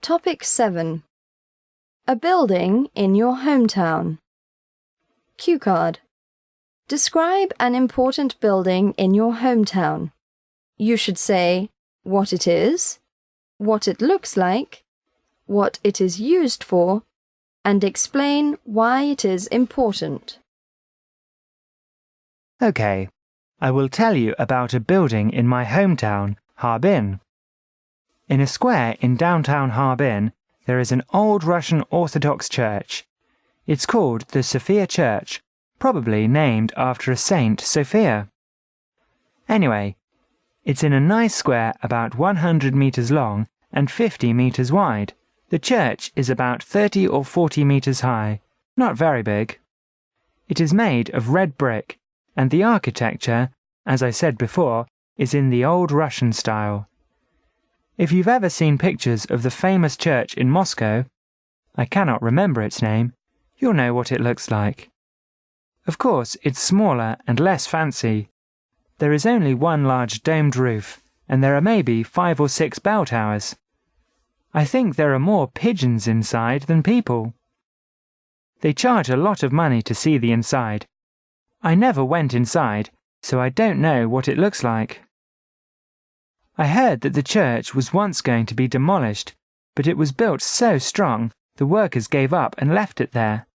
Topic 7. A building in your hometown. Cue card. Describe an important building in your hometown. You should say what it is, what it looks like, what it is used for, and explain why it is important. Okay, I will tell you about a building in my hometown, Harbin. In a square in downtown Harbin, there is an old Russian Orthodox church. It's called the Sophia Church, probably named after a Saint Sophia. Anyway, it's in a nice square about 100 meters long and 50 meters wide. The church is about 30 or 40 meters high, not very big. It is made of red brick, and the architecture, as I said before, is in the old Russian style. If you've ever seen pictures of the famous church in Moscow, I cannot remember its name, you'll know what it looks like. Of course, it's smaller and less fancy. There is only one large domed roof, and there are maybe 5 or 6 bell towers. I think there are more pigeons inside than people. They charge a lot of money to see the inside. I never went inside, so I don't know what it looks like. I heard that the church was once going to be demolished, but it was built so strong the workers gave up and left it there.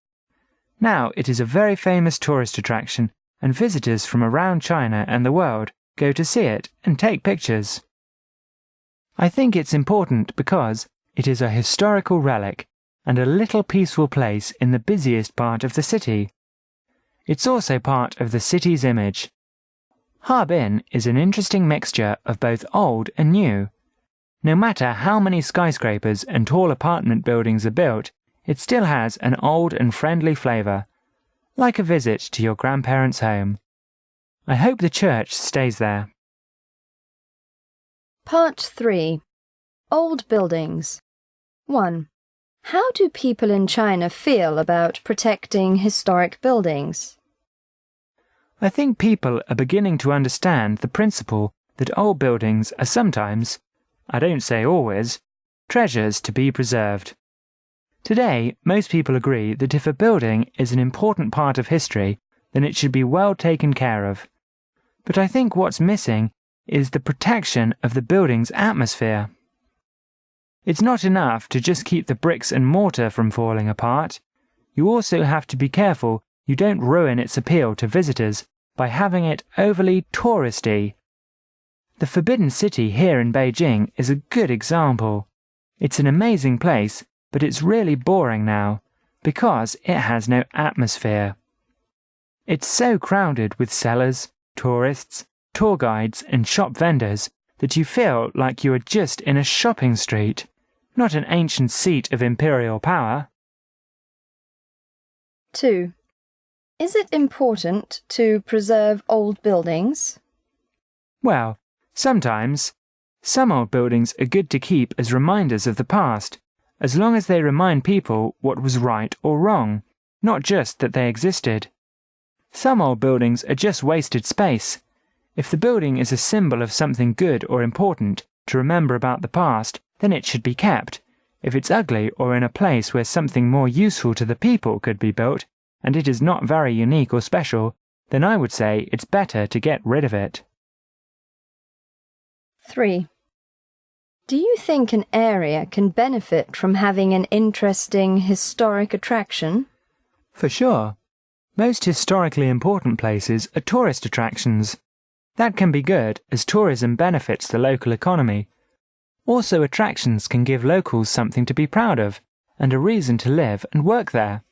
Now it is a very famous tourist attraction, and visitors from around China and the world go to see it and take pictures. I think it's important because it is a historical relic and a little peaceful place in the busiest part of the city. It's also part of the city's image. Harbin is an interesting mixture of both old and new. No matter how many skyscrapers and tall apartment buildings are built, it still has an old and friendly flavour, like a visit to your grandparents' home. I hope the church stays there. Part 3. Old buildings. 1. How do people in China feel about protecting historic buildings? I think people are beginning to understand the principle that old buildings are sometimes, I don't say always, treasures to be preserved. Today, most people agree that if a building is an important part of history, then it should be well taken care of. But I think what's missing is the protection of the building's atmosphere. It's not enough to just keep the bricks and mortar from falling apart. You also have to be careful you don't ruin its appeal to visitors by having it overly touristy. The Forbidden City here in Beijing is a good example. It's an amazing place, but it's really boring now, because it has no atmosphere. It's so crowded with sellers, tourists, tour guides and shop vendors that you feel like you are just in a shopping street, not an ancient seat of imperial power. 2. Is it important to preserve old buildings? Well, sometimes. Some old buildings are good to keep as reminders of the past, as long as they remind people what was right or wrong, not just that they existed. Some old buildings are just wasted space. If the building is a symbol of something good or important to remember about the past, then it should be kept. If it's ugly or in a place where something more useful to the people could be built, and it is not very unique or special, then I would say it's better to get rid of it. 3. Do you think an area can benefit from having an interesting historic attraction? For sure. Most historically important places are tourist attractions. That can be good as tourism benefits the local economy. Also, attractions can give locals something to be proud of and a reason to live and work there.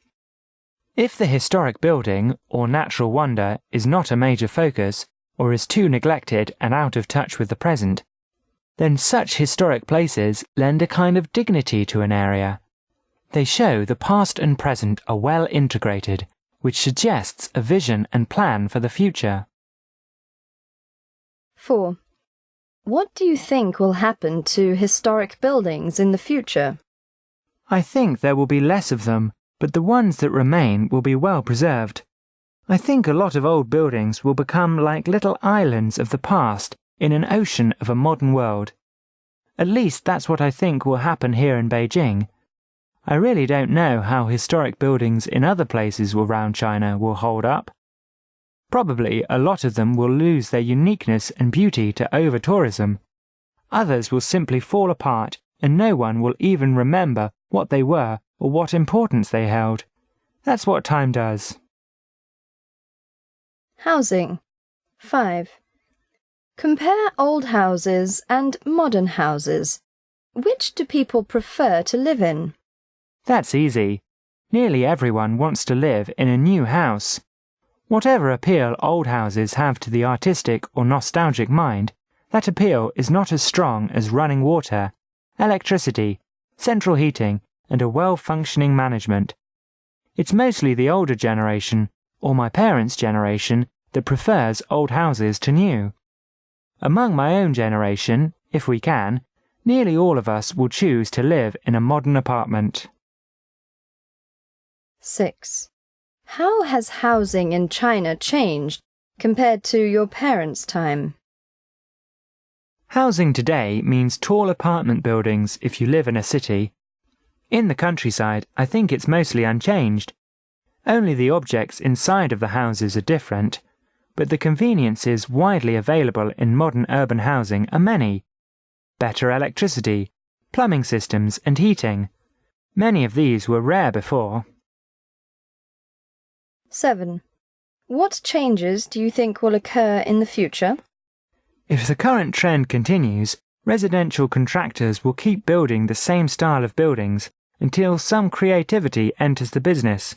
If the historic building or natural wonder is not a major focus or is too neglected and out of touch with the present, then such historic places lend a kind of dignity to an area. They show the past and present are well integrated, which suggests a vision and plan for the future. 4. What do you think will happen to historic buildings in the future? I think there will be less of them, but the ones that remain will be well preserved. I think a lot of old buildings will become like little islands of the past in an ocean of a modern world. At least that's what I think will happen here in Beijing. I really don't know how historic buildings in other places around China will hold up. Probably a lot of them will lose their uniqueness and beauty to over-tourism. Others will simply fall apart and no one will even remember what they were or what importance they held. That's what time does. Housing. 5. Compare old houses and modern houses. Which do people prefer to live in? That's easy. Nearly everyone wants to live in a new house. Whatever appeal old houses have to the artistic or nostalgic mind, that appeal is not as strong as running water, electricity, central heating, and a well-functioning management. It's mostly the older generation, or my parents' generation, that prefers old houses to new. Among my own generation, if we can, nearly all of us will choose to live in a modern apartment. 6. How has housing in China changed compared to your parents' time? Housing today means tall apartment buildings if you live in a city. In the countryside, I think it's mostly unchanged. Only the objects inside of the houses are different, but the conveniences widely available in modern urban housing are many. Better electricity, plumbing systems and heating. Many of these were rare before. 7. What changes do you think will occur in the future? If the current trend continues, residential contractors will keep building the same style of buildings until some creativity enters the business.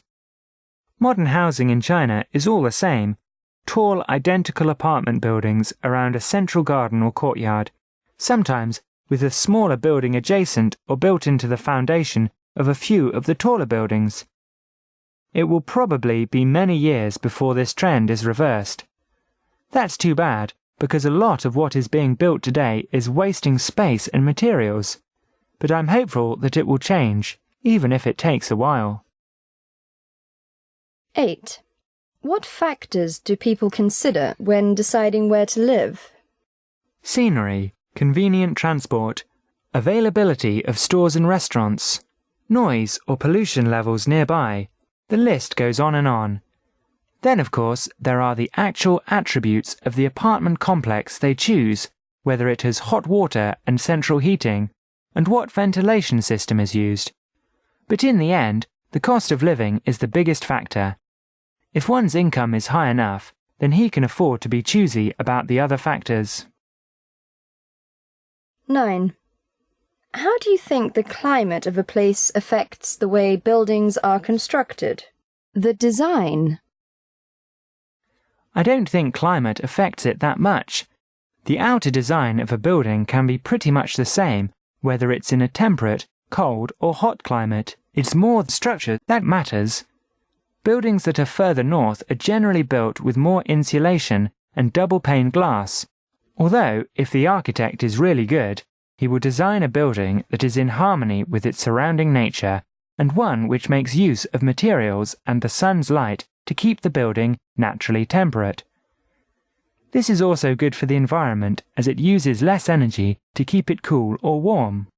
Modern housing in China is all the same, tall identical apartment buildings around a central garden or courtyard, sometimes with a smaller building adjacent or built into the foundation of a few of the taller buildings. It will probably be many years before this trend is reversed. That's too bad, because a lot of what is being built today is wasting space and materials. But I'm hopeful that it will change, even if it takes a while. 8. What factors do people consider when deciding where to live? Scenery, convenient transport, availability of stores and restaurants, noise or pollution levels nearby. The list goes on and on. Then, of course, there are the actual attributes of the apartment complex they choose, whether it has hot water and central heating, and what ventilation system is used. But in the end, the cost of living is the biggest factor. If one's income is high enough, then he can afford to be choosy about the other factors. 9. How do you think the climate of a place affects the way buildings are constructed? The design? I don't think climate affects it that much. The outer design of a building can be pretty much the same, whether it's in a temperate, cold or hot climate. It's more the structure that matters. Buildings that are further north are generally built with more insulation and double-pane glass, although if the architect is really good, he will design a building that is in harmony with its surrounding nature and one which makes use of materials and the sun's light to keep the building naturally temperate. This is also good for the environment as it uses less energy to keep it cool or warm.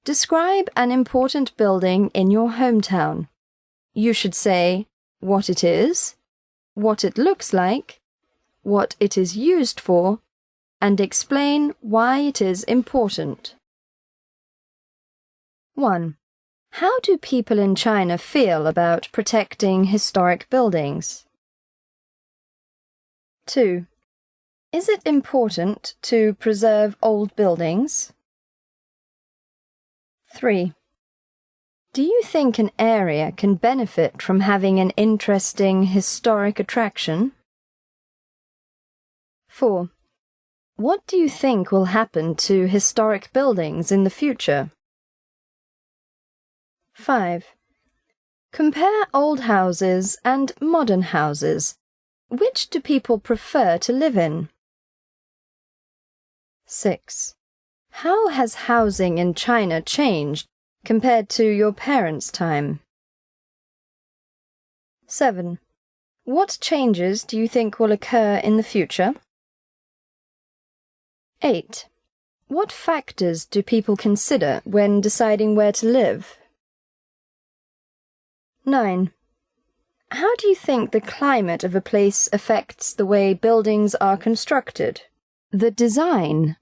Describe an important building in your hometown. You should say what it is, what it looks like, what it is used for, and explain why it is important. 1. How do people in China feel about protecting historic buildings? 2. Is it important to preserve old buildings? 3. Do you think an area can benefit from having an interesting historic attraction? 4. What do you think will happen to historic buildings in the future? 5. Compare old houses and modern houses. Which do people prefer to live in? 6. How has housing in China changed compared to your parents' time? 7. What changes do you think will occur in the future? 8. What factors do people consider when deciding where to live? 9. How do you think the climate of a place affects the way buildings are constructed? The design